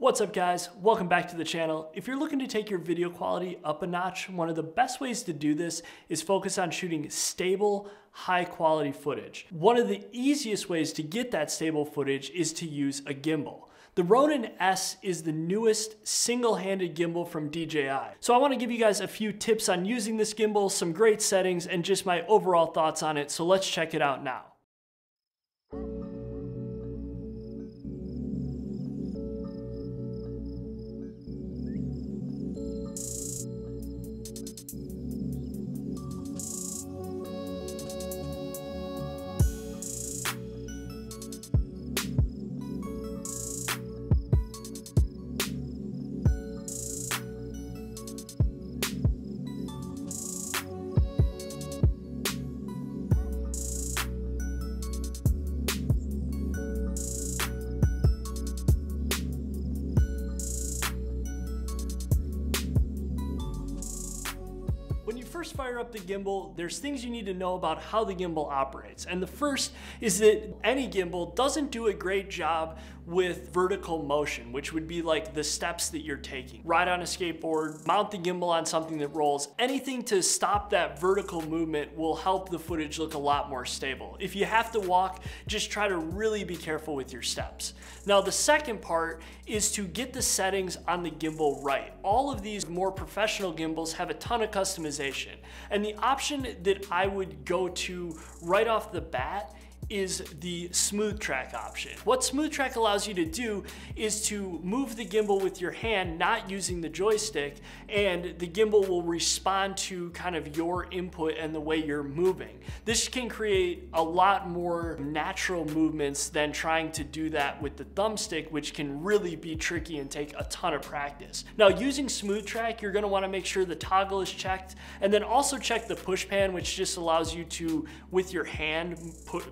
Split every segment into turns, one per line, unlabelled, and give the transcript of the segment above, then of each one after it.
What's up guys, welcome back to the channel. If you're looking to take your video quality up a notch, one of the best ways to do this is focus on shooting stable, high quality footage. One of the easiest ways to get that stable footage is to use a gimbal. The Ronin S is the newest single-handed gimbal from DJI. So I want to give you guys a few tips on using this gimbal, some great settings, and just my overall thoughts on it. So let's check it out now. When you first fire up the gimbal, there's things you need to know about how the gimbal operates. And the first is that any gimbal doesn't do a great job with vertical motion, which would be like the steps that you're taking. Ride on a skateboard, mount the gimbal on something that rolls. Anything to stop that vertical movement will help the footage look a lot more stable. If you have to walk, just try to really be careful with your steps. Now, the second part is to get the settings on the gimbal right. All of these more professional gimbals have a ton of customization. And the option that I would go to right off the bat is the smooth track option. What smooth track allows you to do is to move the gimbal with your hand, not using the joystick, and the gimbal will respond to kind of your input and the way you're moving. This can create a lot more natural movements than trying to do that with the thumbstick, which can really be tricky and take a ton of practice. Now, using smooth track, you're gonna wanna make sure the toggle is checked, and then also check the push pan, which just allows you to, with your hand,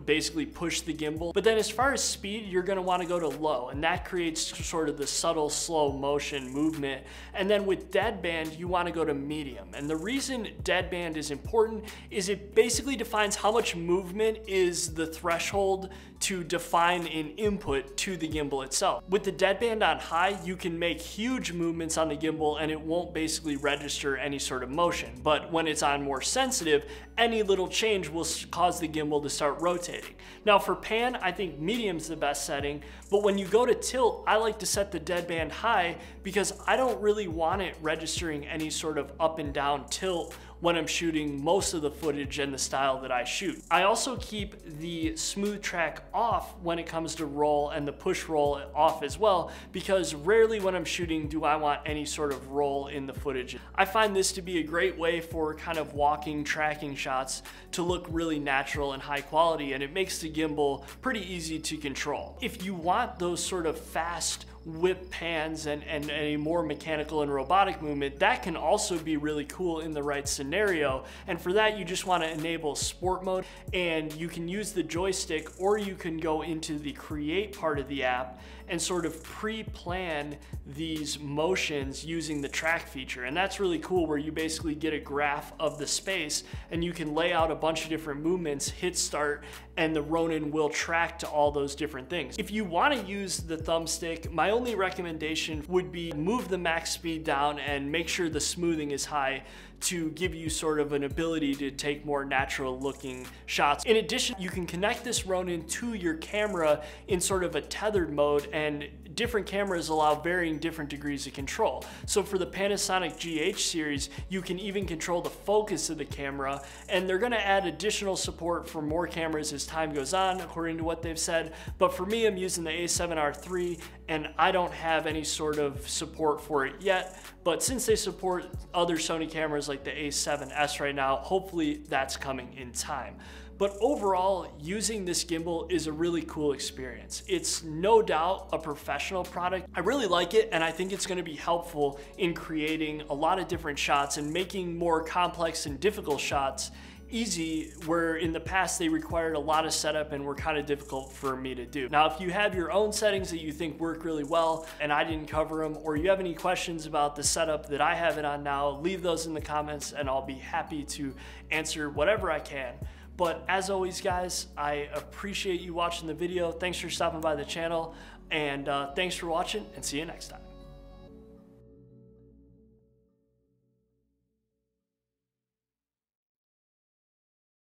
basically push the gimbal. But then as far as speed, you're gonna wanna go to low, and that creates sort of the subtle slow motion movement. And then with deadband, you wanna go to medium. And the reason deadband is important is it basically defines how much movement is the threshold to define an input to the gimbal itself. With the deadband on high, you can make huge movements on the gimbal and it won't basically register any sort of motion. But when it's on more sensitive, any little change will cause the gimbal to start rotating. Now for pan, I think medium's the best setting, but when you go to tilt, I like to set the deadband high because I don't really want it registering any sort of up and down tilt when I'm shooting most of the footage and the style that I shoot. I also keep the smooth track off when it comes to roll and the push roll off as well, because rarely when I'm shooting do I want any sort of roll in the footage. I find this to be a great way for kind of walking, tracking shots to look really natural and high quality, and it makes the gimbal pretty easy to control. If you want those sort of fast whip pans and a more mechanical and robotic movement, that can also be really cool in the right scenario. And for that, you just want to enable sport mode, and you can use the joystick, or you can go into the create part of the app and sort of pre-plan these motions using the track feature. And that's really cool, where you basically get a graph of the space and you can lay out a bunch of different movements, hit start, and the Ronin will track to all those different things. If you want to use the thumbstick, my only recommendation would be move the max speed down and make sure the smoothing is high to give you sort of an ability to take more natural looking shots. In addition, you can connect this Ronin to your camera in sort of a tethered mode, and different cameras allow varying different degrees of control. So for the Panasonic GH series, you can even control the focus of the camera, and they're gonna add additional support for more cameras as time goes on, according to what they've said. But for me, I'm using the A7R III, and I don't have any sort of support for it yet. But since they support other Sony cameras like the A7S right now, hopefully that's coming in time. But overall, using this gimbal is a really cool experience. It's no doubt a professional product. I really like it, and I think it's gonna be helpful in creating a lot of different shots and making more complex and difficult shots easy, where in the past they required a lot of setup and were kind of difficult for me to do. Now, if you have your own settings that you think work really well and I didn't cover them, or you have any questions about the setup that I have it on now, leave those in the comments and I'll be happy to answer whatever I can. But as always, guys, I appreciate you watching the video. Thanks for stopping by the channel, And thanks for watching, and see you next time.